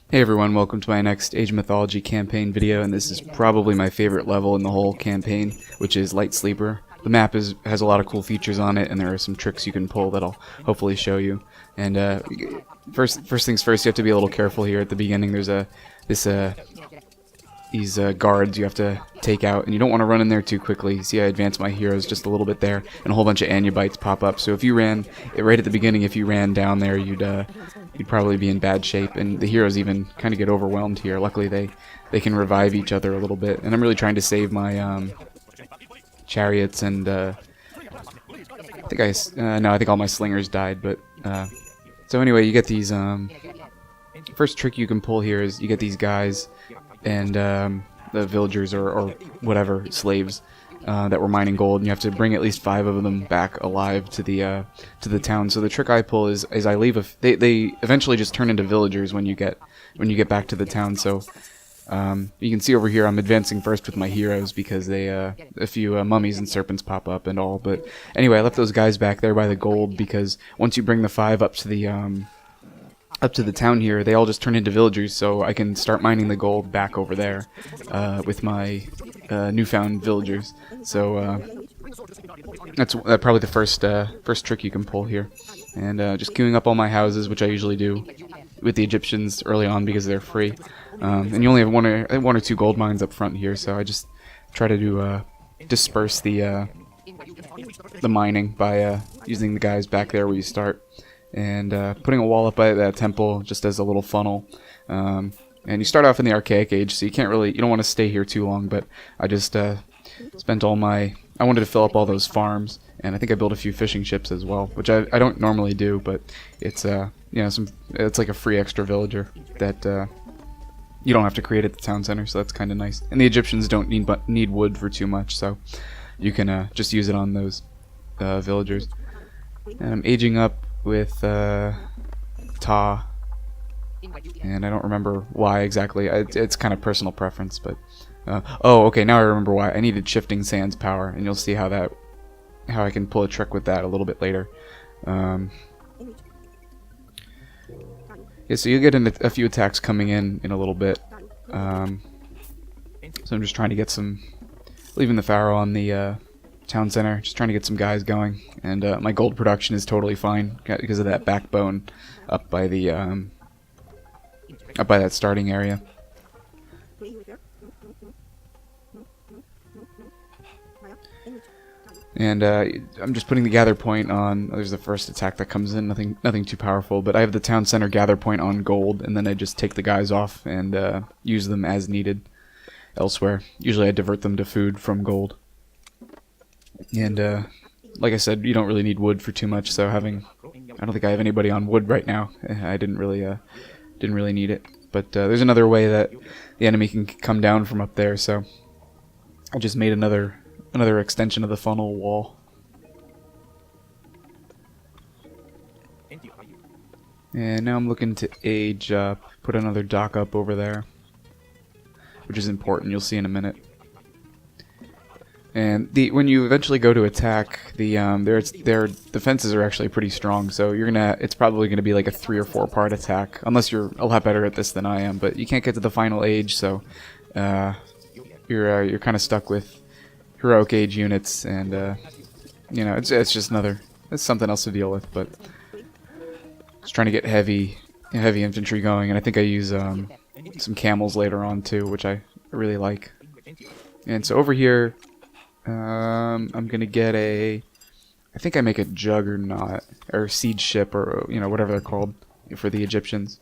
Hey everyone, welcome to my next Age of Mythology campaign video, and this is probably my favorite level in the whole campaign, which is Light Sleeper. The map has a lot of cool features on it, and there are some tricks you can pull that I'll hopefully show you. And first things first, you have to be a little careful here at the beginning. There's these guards you have to take out, and you don't want to run in there too quickly. See, I advanced my heroes just a little bit there, and a whole bunch of Anubites pop up. So if you ran right at the beginning, if you ran down there, you'd probably be in bad shape, and the heroes even kind of get overwhelmed here. Luckily, they can revive each other a little bit, and I'm really trying to save my chariots, and I think all my slingers died. But so anyway, you get these. First trick you can pull here is you get these guys and the villagers or whatever slaves that were mining gold, and you have to bring at least 5 of them back alive to the town. So the trick I pull is I leave they eventually just turn into villagers when you get back to the town. So you can see over here I'm advancing first with my heroes because a few mummies and serpents pop up and all. But anyway, I left those guys back there by the gold because once you bring the 5 up to the town here, they all just turn into villagers, so I can start mining the gold back over there with my newfound villagers. So that's probably the first trick you can pull here. And just queuing up all my houses, which I usually do with the Egyptians early on because they're free. And you only have one or two gold mines up front here, so I just try to disperse the mining by using the guys back there where you start. And putting a wall up by that temple just as a little funnel. And you start off in the Archaic Age, so you don't want to stay here too long, but I just spent I wanted to fill up all those farms, and I think I built a few fishing ships as well, which I don't normally do, but it's it's like a free extra villager that you don't have to create at the town center, so that's kind of nice. And the Egyptians don't need wood for too much, so you can just use it on those villagers. And I'm aging up with Ta, and I don't remember why exactly. It's kind of personal preference, but oh, okay, now I remember why. I needed shifting sands power, and you'll see how I can pull a trick with that a little bit later. Yeah, so you get a few attacks coming in a little bit. So I'm just trying to get leaving the Pharaoh on the town center, just trying to get some guys going, and my gold production is totally fine because of that backbone up by that starting area. And I'm just putting the gather point on. There's the first attack that comes in, nothing too powerful, but I have the town center gather point on gold, and then I just take the guys off and use them as needed elsewhere. Usually I divert them to food from gold. And like I said, you don't really need wood for too much, so I don't think I have anybody on wood right now. I didn't really need it. But there's another way that the enemy can come down from up there, so I just made another extension of the funnel wall. And now I'm looking to age up, put another dock up over there, which is important, you'll see in a minute. And when you eventually go to attack, their defenses are actually pretty strong. So it's probably gonna be like a 3 or 4 part attack, unless you're a lot better at this than I am. But you can't get to the final age, so you're kind of stuck with heroic age units, and it's just it's something else to deal with. But just trying to get heavy infantry going, and I think I use some camels later on too, which I really like. And so over here, I'm gonna get I think I make a juggernaut or siege ship, or whatever they're called for the Egyptians,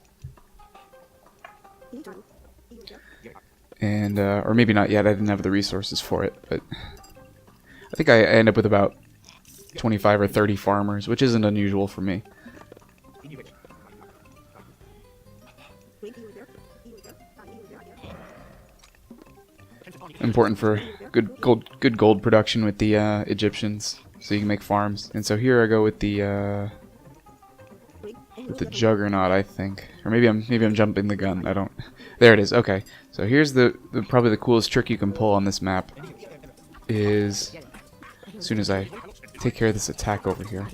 and or maybe not yet. I didn't have the resources for it, but I think I end up with about 25 or 30 farmers, which isn't unusual for me. Important for good gold production with the Egyptians, so you can make farms. And so here I go with the juggernaut, I think, or maybe I'm jumping the gun. There it is. Okay, so here's probably the coolest trick you can pull on this map is as soon as I take care of this attack over here.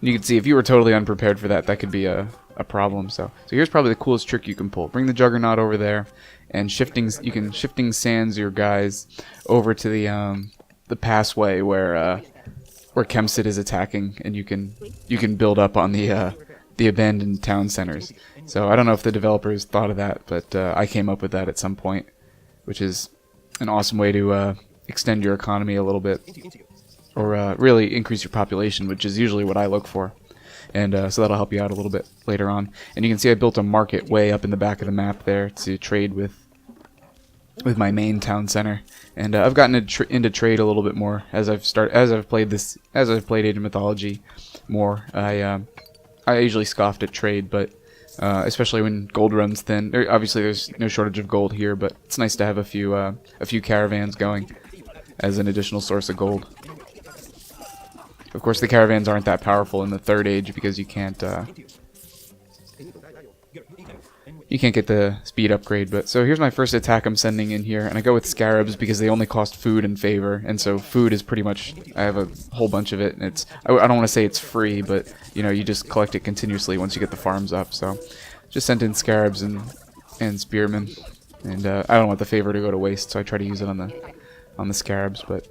You can see if you were totally unprepared for that, that could be a problem. So here's probably the coolest trick you can pull. Bring the Juggernaut over there, and you can shifting sands your guys over to the passway where Kempsit is attacking, and you can build up on the abandoned town centers. So I don't know if the developers thought of that, but I came up with that at some point, which is an awesome way to extend your economy a little bit, or really increase your population, which is usually what I look for. And so that'll help you out a little bit later on. And you can see I built a market way up in the back of the map there to trade with my main town center. And I've gotten into trade a little bit more as I've played Age of Mythology more. I usually scoffed at trade, but especially when gold runs thin. Obviously, there's no shortage of gold here, but it's nice to have a few caravans going as an additional source of gold. Of course, the caravans aren't that powerful in the Third Age because you can't get the speed upgrade. But so here's my first attack I'm sending in here, and I go with scarabs because they only cost food and favor, and so food is pretty much, I have a whole bunch of it, and I don't want to say it's free, but you know, you just collect it continuously once you get the farms up. So just sent in scarabs and spearmen, and I don't want the favor to go to waste, so I try to use it on the scarabs. But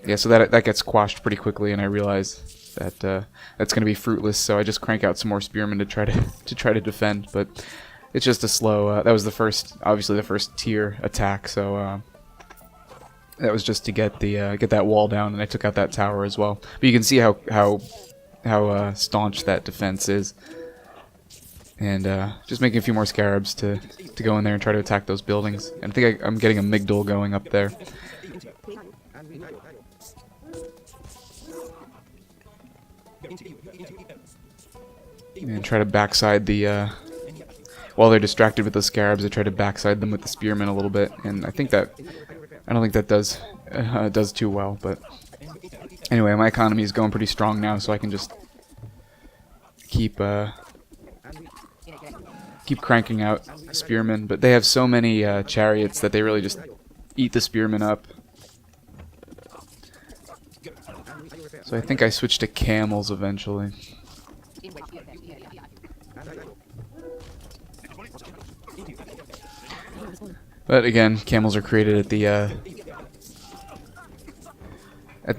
yeah, so that gets quashed pretty quickly, and I realize that that's going to be fruitless, so I just crank out some more spearmen to try to defend. But it's just a slow. That was obviously the first tier attack, so that was just to get that wall down, and I took out that tower as well. But you can see how staunch that defense is, and just making a few more scarabs to go in there and try to attack those buildings. And I think I'm getting a Migdal going up there. And try to backside while they're distracted with the scarabs, I try to backside them with the spearmen a little bit, and I don't think that does too well. But anyway, my economy is going pretty strong now, so I can just keep cranking out spearmen. But they have so many chariots that they really just eat the spearmen up. So I think I switched to camels eventually. But again, camels are created at the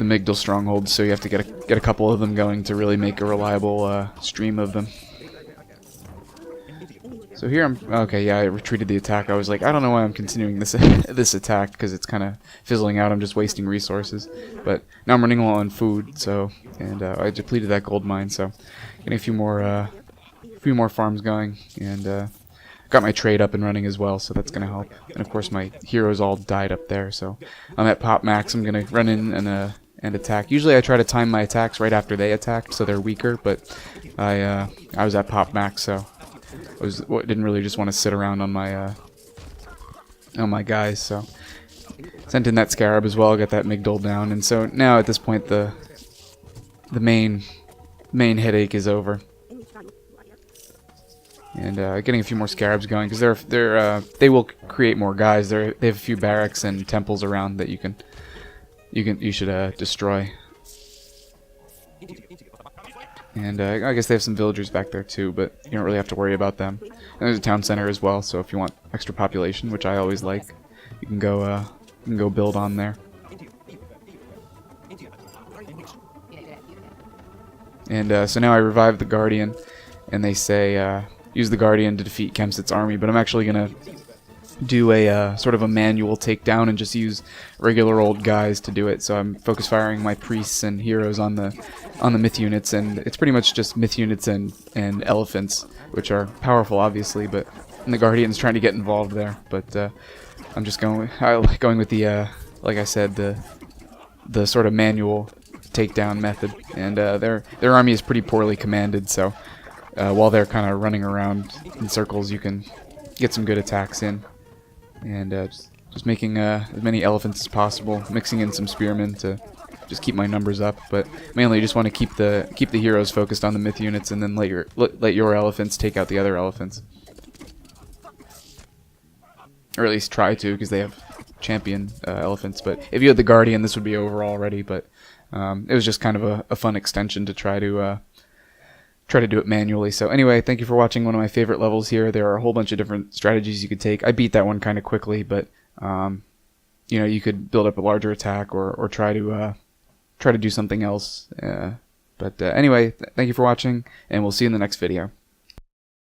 Migdal stronghold, so you have to get a couple of them going to really make a reliable stream of them. So here okay, yeah, I retreated the attack. I was like, I don't know why I'm continuing this attack, because it's kind of fizzling out. I'm just wasting resources. But now I'm running low on food, so I depleted that gold mine, so getting a few more farms going, and got my trade up and running as well, so that's gonna help. And of course, my heroes all died up there, so I'm at pop max. I'm gonna run in and attack. Usually, I try to time my attacks right after they attacked, so they're weaker. But I was at pop max, so didn't really just want to sit around on my guys. So sent in that scarab as well, got that Migdal down, and so now at this point the main headache is over. And getting a few more scarabs going, because they will create more guys. They have a few barracks and temples around that you should destroy. And I guess they have some villagers back there too, but you don't really have to worry about them. And there's a town center as well, so if you want extra population, which I always like, you can go build on there. And so now I revived the Guardian, and they say use the Guardian to defeat Kempsit's army, but I'm actually gonna do a sort of a manual takedown and just use regular old guys to do it. So I'm focus firing my priests and heroes on the myth units, and it's pretty much just myth units and elephants, which are powerful obviously, but and the Guardian's trying to get involved there. But I'm just going with the like I said, the sort of manual takedown method, and their army is pretty poorly commanded, so while they're kind of running around in circles, you can get some good attacks in, and just making as many elephants as possible, mixing in some spearmen to just keep my numbers up. But mainly, you just want to keep the heroes focused on the myth units, and then let your elephants take out the other elephants, or at least try to, because they have champion elephants. But if you had the Guardian, this would be over already. But it was just kind of a fun extension to try to try to do it manually. So anyway, thank you for watching one of my favorite levels here. There are a whole bunch of different strategies you could take. I beat that one kind of quickly, but you know, you could build up a larger attack or try to do something else. But anyway, thank you for watching, and we'll see you in the next video.